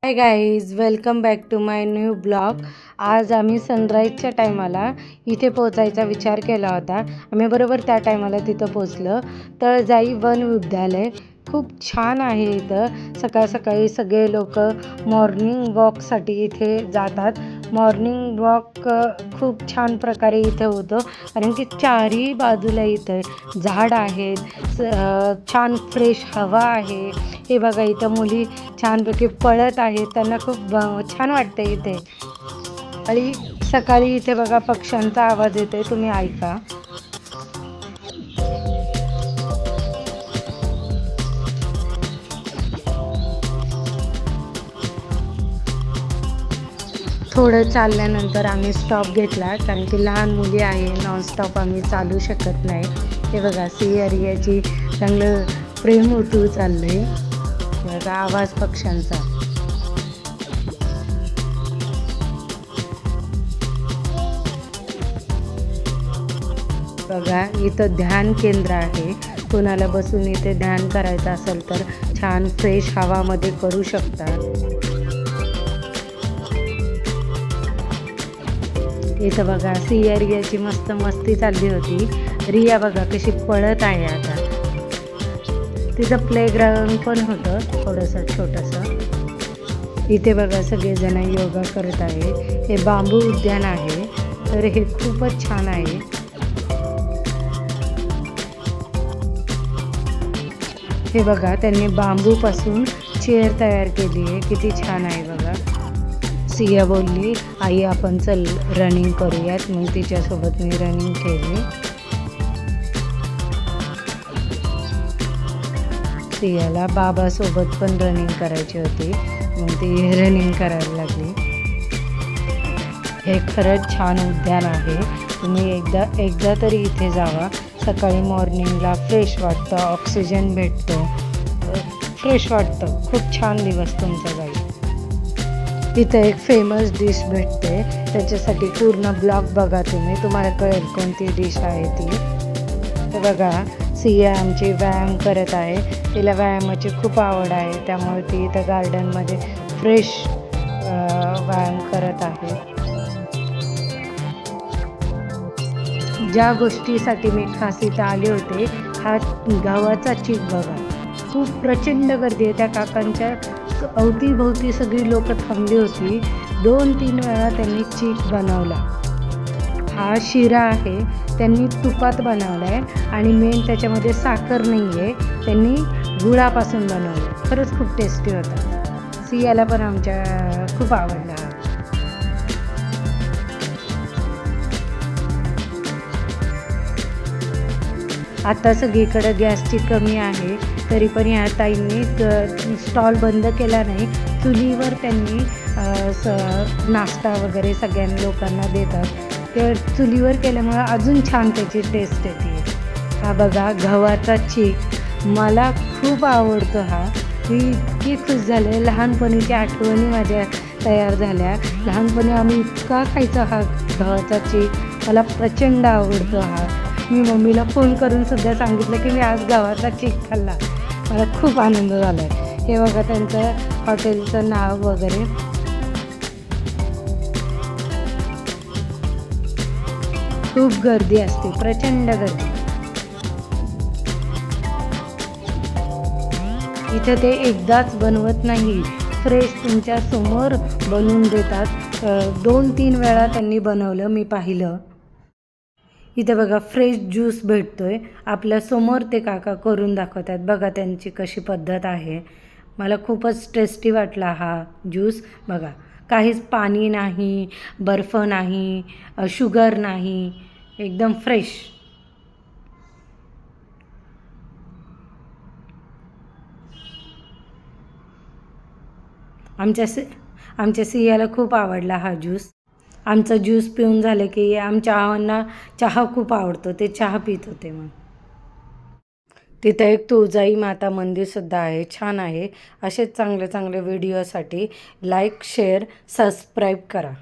High guys, welcome back to my new blog. आज आम्ही सनराईजच्या टायमाला इथे पोचायचा विचार केला होता. आम्ही बरोबर त्या टायमाला तिथं पोचलो. तळजाई वन विद्यालय खूप छान आहे. इथं सकाळ सकाळी सगळे लोक मॉर्निंग वॉकसाठी इथे जातात. मॉर्निंग वॉक खूप छान प्रकारे इथे होतं, कारण की चारही बाजूला इथे झाड आहेत, छान फ्रेश हवा आहे. हे बघा, इथं मुली छानपैकी पळत आहेत, त्यांना खूप छान वाटतं इथे. आणि सकाळी इथे बघा पक्ष्यांचा आवाज येतोय, तुम्ही ऐका. थोडं चालल्यानंतर आम्ही स्टॉप घेतला, कारण की लहान मुली आहे, नॉनस्टॉप आम्ही चालू शकत नाही. हे बघा, सी एरियाची चांगलं प्रेम उतू चाललंय. बघा आवाज पक्ष्यांचा. बघा, इथं ध्यान केंद्र आहे. कोणाला बसून इथे ध्यान करायचं असेल तर छान फ्रेश हवामध्ये करू शकतात. इथं बघा सी एरियाची मस्त मस्ती चालली होती. रिया बघा कशी पळत आहे. आता तिथं प्लेग्राऊंड पण होतं थोडंसं छोटंसं. इथे बघा सगळेजण योगा करत आहे. हे बांबू उद्यान आहे, तर हे खूपच छान आहे. हे बघा, त्यांनी बांबूपासून चेअर तयार केली आहे, किती छान आहे बघा. सिया बोलली, आई आपण चल रनिंग करूयात. मग तिच्यासोबत मी रनिंग केली. सियाला बाबासोबत पण रनिंग करायची होती, मग ती रनिंग करायला लागली. हे खरंच छान उद्यान आहे. तुम्ही एकदा तरी इथे जावा. सकाळी मॉर्निंगला फ्रेश वाटतं, ऑक्सिजन भेटतो, फ्रेश वाटतं. खूप छान दिवस तुमचा जाईल. इथं एक फेमस डिश भेटते, त्याच्यासाठी पूर्ण ब्लॉग बघा तुम्हाला कळेल कोणती डिश आहे ती. तर बघा, सिया आमची व्यायाम करत आहे. तिला व्यायामाची खूप आवड आहे, त्यामुळे ती इथं गार्डनमध्ये फ्रेश व्यायाम करत आहे. ज्या गोष्टीसाठी मी खास इथं आले होते, हा गव्हाचा चीक बघा. खूप प्रचंड गर्दी आहे. त्या काकांच्या अवतीभोवती सगळी लोक थांबली होती. 2-3 वेळा त्यांनी चीक बनवला. हा शिरा आहे, त्यांनी तुपात बनवला आहे, आणि मेन त्याच्यामध्ये साखर नाही आहे, त्यांनी गुळापासून बनवलं. खरंच खूप टेस्टी होता. सियाला पण आमच्या खूप आवडला. आता सगळीकडे गॅसची कमी आहे, तरी पण ह्या ताईंनी स्टॉल बंद केला नाही. चुलीवर त्यांनी नाश्ता वगैरे सगळ्या लोकांना देतात. ते चुलीवर केल्यामुळं अजून छान त्याची टेस्ट येते. हा बघा गव्हाचा चीक, मला खूप आवडतो हा. मी इतकी खुश झाले. लहानपणीच्या आठवणी माझ्या तयार झाल्या. लहानपणी आम्ही इतका खायचा हा गव्हाचा चीक. मला प्रचंड आवडतो हा. मी मम्मीला फोन करून सुद्धा सांगितलं की मी आज गव्हाचा चीक खाल्ला. मला खूप आनंद झाला आहे. हे बघा त्यांचं हॉटेलचं नाव वगैरे. खूप गर्दी असते, प्रचंड गर्दी. इथं ते एकदाच बनवत नाही, फ्रेश तुमच्या समोर बनवून देतात. 2-3 वेळा त्यांनी बनवलं, मी पाहिलं. इथे बघा फ्रेश ज्यूस भेटतोय आपल्यासमोर. ते काका करून दाखवतात. बघा त्यांची कशी पद्धत आहे. मला खूपच टेस्टी वाटला हा ज्यूस. बघा, काहीच पाणी नाही, बर्फ नाही, शुगर नाही, एकदम फ्रेश. आमच्या सियाला खूप आवडला हा ज्यूस. आमचा ज्यूस पिऊन झालं की आमच्या आवांना चहा खूप आवडतो, ते चहा पित होते. मग तिथं एक तुळजाई माता मंदिरसुद्धा आहे, छान आहे. असेच चांगले चांगले व्हिडिओसाठी लाईक, शेअर, सबस्क्राईब करा.